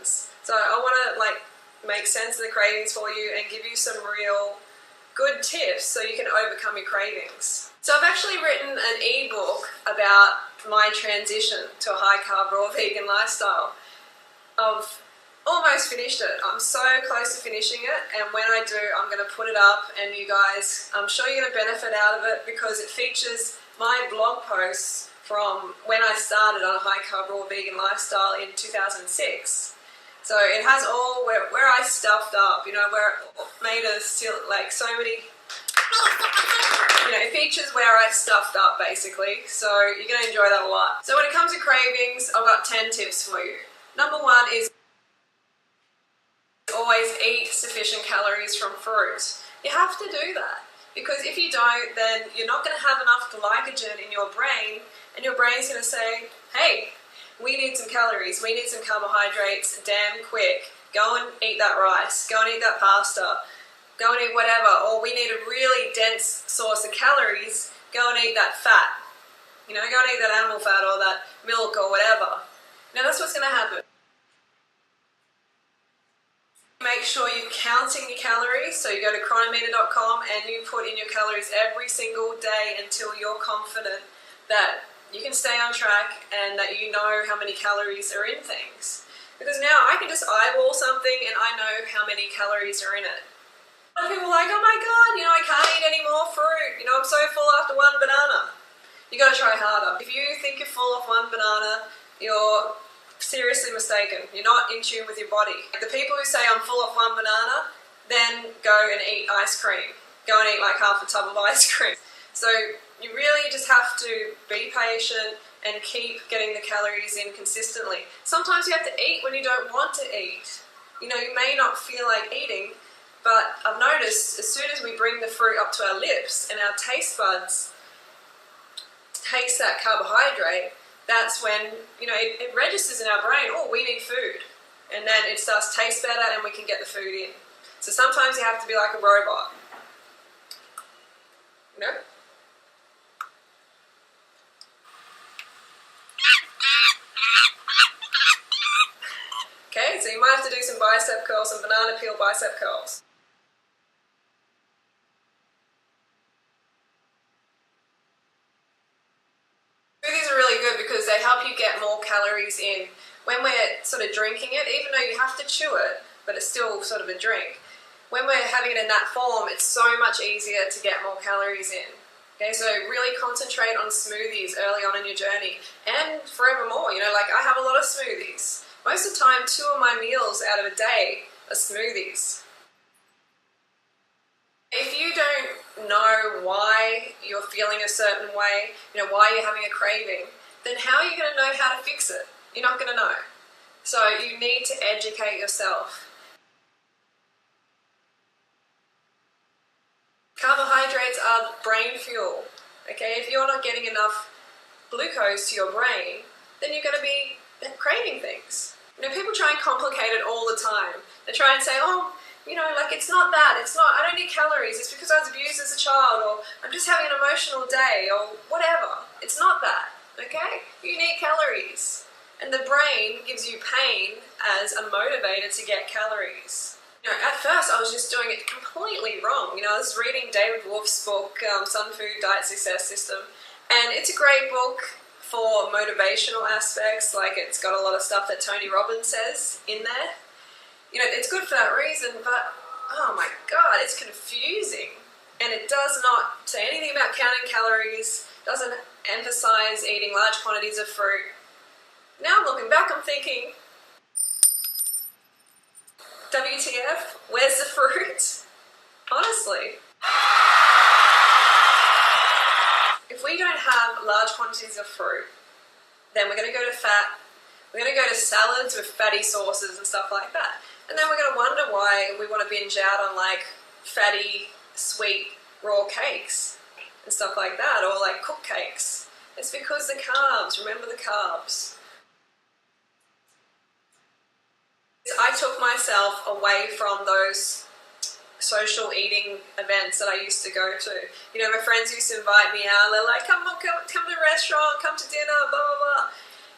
cravings. So I want to like make sense of the cravings for you and give you some real good tips so you can overcome your cravings. So I've actually written an ebook about my transition to a high carb raw vegan lifestyle. I've almost finished it. I'm so close to finishing it, and when I do, I'm going to put it up, and you guys, I'm sure you're going to benefit out of it because it features my blog posts from when I started on a high carb raw vegan lifestyle in 2006. So it has all where I stuffed up, you know, where it made us like so many, you know, it features where I stuffed up basically. So you're going to enjoy that a lot. So when it comes to cravings, I've got 10 tips for you. Number one is always eat sufficient calories from fruit. You have to do that because if you don't, then you're not going to have enough glycogen in your brain, and your brain's going to say, hey, we need some calories, we need some carbohydrates damn quick. Go and eat that rice, go and eat that pasta, go and eat whatever, or we need a really dense source of calories, go and eat that fat. You know, go and eat that animal fat or that milk or whatever. Now that's what's going to happen. Make sure you're counting your calories, so you go to chronometer.com and you put in your calories every single day until you're confident that you can stay on track and that you know how many calories are in things. Because now I can just eyeball something and I know how many calories are in it. A lot of people are like, oh my god, you know, I can't eat any more fruit, you know, I'm so full after one banana. You gotta try harder. If you think you're full of one banana, you're seriously mistaken. You're not in tune with your body. The people who say I'm full of one banana, then go and eat ice cream. Go and eat like half a tub of ice cream. So you really just have to be patient and keep getting the calories in consistently. Sometimes you have to eat when you don't want to eat. You know, you may not feel like eating, but I've noticed as soon as we bring the fruit up to our lips and our taste buds taste that carbohydrate, that's when, you know, it registers in our brain, oh, we need food. And then it starts to taste better and we can get the food in. So sometimes you have to be like a robot. You know? Okay, so you might have to do some bicep curls, some banana peel bicep curls. Smoothies are really good because they help you get more calories in. When we're sort of drinking it, even though you have to chew it, but it's still sort of a drink, when we're having it in that form, it's so much easier to get more calories in. Okay, so really concentrate on smoothies early on in your journey and forevermore. You know, like I have a lot of smoothies. Most of the time, 2 of my meals out of a day are smoothies. If you don't know why you're feeling a certain way, you know, why you're having a craving, then how are you going to know how to fix it? You're not going to know. So you need to educate yourself. Carbohydrates are brain fuel. Okay, if you're not getting enough glucose to your brain, then you're going to be craving things. You know, people try and complicate it all the time. They try and say, oh, you know, like it's not that, it's not, I don't need calories, it's because I was abused as a child, or I'm just having an emotional day, or whatever. It's not that, okay? You need calories. And the brain gives you pain as a motivator to get calories. You know, at first I was just doing it completely wrong. You know, I was reading David Wolf's book, Sun Food Diet Success System, and it's a great book for motivational aspects, like it's got a lot of stuff that Tony Robbins says in there. You know, it's good for that reason, but oh my god, it's confusing. And it does not say anything about counting calories, doesn't emphasize eating large quantities of fruit. Now I'm looking back, I'm thinking, WTF, where's the fruit? Honestly. If we don't have large quantities of fruit, then we're going to go to fat, we're going to go to salads with fatty sauces and stuff like that. And then we're going to wonder why we want to binge out on like fatty, sweet, raw cakes and stuff like that, or like cooked cakes. It's because the carbs, remember the carbs. I took myself away from those social eating events that I used to go to. You know, my friends used to invite me out, they're like, come to the restaurant, come to dinner, blah, blah, blah.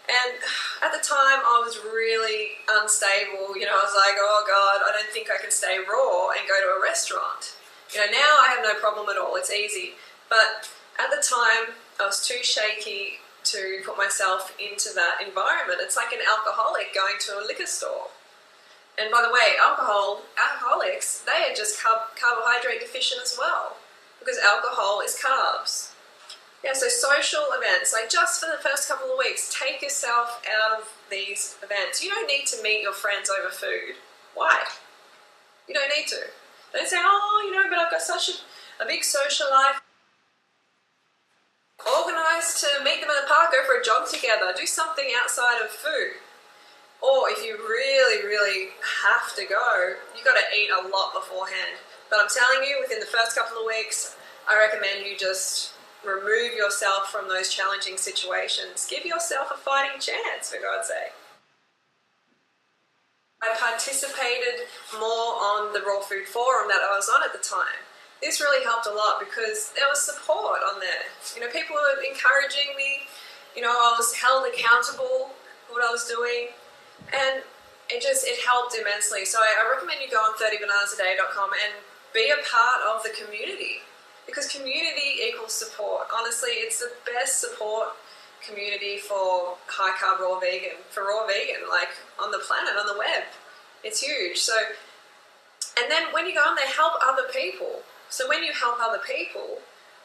And at the time I was really unstable, I was like, oh God, I don't think I can stay raw and go to a restaurant. Now I have no problem at all, it's easy. But at the time I was too shaky to put myself into that environment. It's like an alcoholic going to a liquor store. And by the way, alcoholics, they are just carbohydrate deficient as well, because alcohol is carbs. Yeah, so social events, like just for the first couple of weeks, take yourself out of these events. You don't need to meet your friends over food. Why? You don't need to. Don't say, oh, but I've got such a big social life. Organise to meet them in the park, go for a jog together, do something outside of food. Or if you really, really have to go, you've got to eat a lot beforehand. But I'm telling you, within the first couple of weeks, I recommend you just remove yourself from those challenging situations. Give yourself a fighting chance, for God's sake. I participated more on the raw food forum that I was on at the time. This really helped a lot because there was support on there. People were encouraging me. I was held accountable for what I was doing. And it helped immensely. So I recommend you go on 30bananasaday.com and be a part of the community, because community equals support. Honestly, it's the best support community for high carb raw vegan, like on the planet, on the web. It's huge. So, and then when you go on there, help other people. So when you help other people,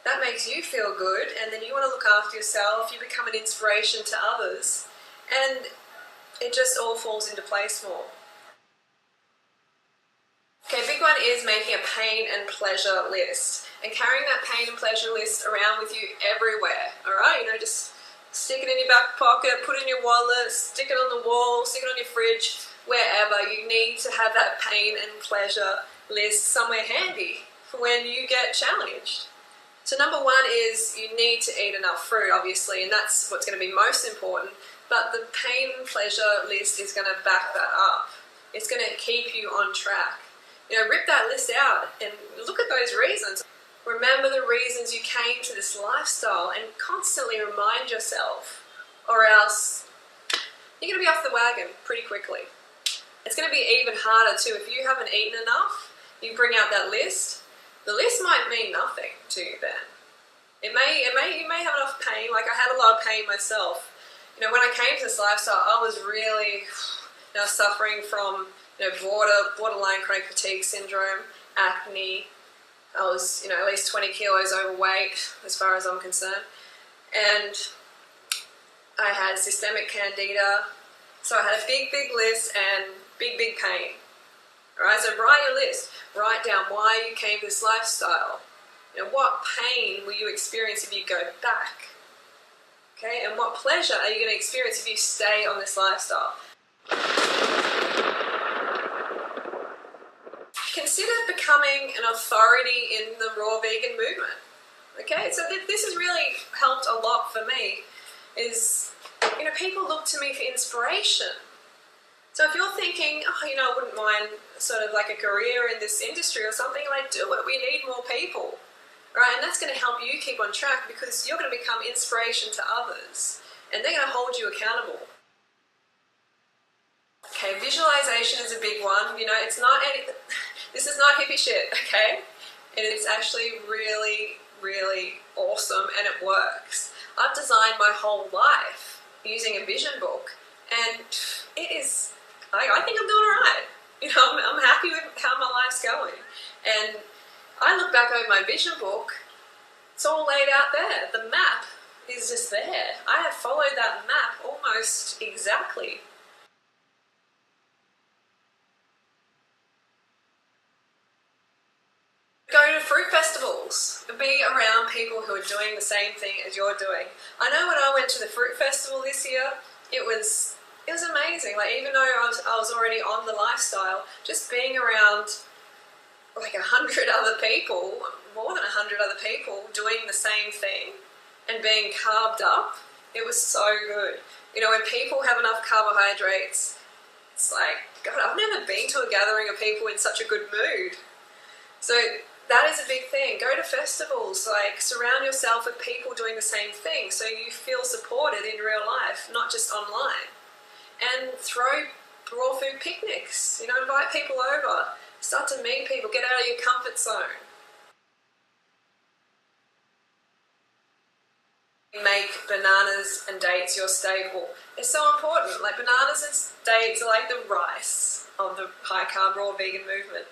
that makes you feel good, and then you want to look after yourself, you become an inspiration to others, and it just all falls into place more. Okay, big one is making a pain and pleasure list, and carrying that pain and pleasure list around with you everywhere, alright? Just stick it in your back pocket, put it in your wallet, stick it on the wall, stick it on your fridge, wherever. You need to have that pain and pleasure list somewhere handy for when you get challenged. So number one is you need to eat enough fruit, obviously, and that's what's going to be most important. But the pain and pleasure list is going to back that up. It's going to keep you on track. Rip that list out and look at those reasons. Remember the reasons you came to this lifestyle and constantly remind yourself, or else you're going to be off the wagon pretty quickly. It's going to be even harder too. If you haven't eaten enough, you bring out that list. The list might mean nothing to you then. You may have enough pain. Like I had a lot of pain myself. When I came to this lifestyle, I was really suffering from borderline chronic fatigue syndrome, acne. I was at least 20 kilos overweight as far as I'm concerned, and I had systemic candida. So I had a big list and big pain. Alright, so write your list. Write down why you came to this lifestyle. What pain will you experience if you go back? Okay, and what pleasure are you going to experience if you stay on this lifestyle? Consider becoming an authority in the raw vegan movement. Okay, so this has really helped a lot for me. People look to me for inspiration. So if you're thinking, I wouldn't mind sort of like a career in this industry or something, like do it. We need more people. Right, and that's going to help you keep on track because you're going to become inspiration to others and they're going to hold you accountable. Okay, visualization is a big one. It's not this is not hippie shit, okay? It is actually really, really awesome and it works. I've designed my whole life using a vision book and it is, I think I'm doing alright. I'm happy with how my life's going. And I look back over my vision book, it's all laid out there. The map is just there. I have followed that map almost exactly. Go to fruit festivals. Be around people who are doing the same thing as you're doing. I know when I went to the fruit festival this year, it was amazing. Like even though I was already on the lifestyle, just being around like 100 other people, more than 100 other people doing the same thing and being carved up, it was so good. When people have enough carbohydrates, it's like, God, I've never been to a gathering of people in such a good mood. So that is a big thing. Go to festivals, like surround yourself with people doing the same thing so you feel supported in real life, not just online. And throw raw food picnics, you know, invite people over, start to meet people, get out of your comfort zone. Make bananas and dates your staple. It's so important. Like bananas and dates are like the rice of the high carb raw vegan movement.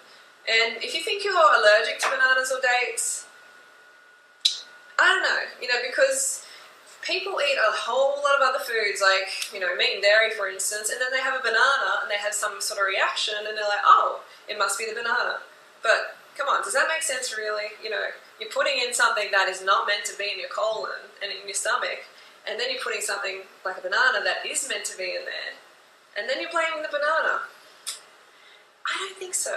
And if you think you're allergic to bananas or dates, I don't know, you know, because people eat a whole lot of other foods, like, you know, meat and dairy, for instance, and then they have a banana and they have some sort of reaction and they're like, oh, it must be the banana. But come on, does that make sense really? You know, you're putting in something that is not meant to be in your colon and in your stomach, and then you're putting something like a banana that is meant to be in there, and then you're blaming the banana. I don't think so.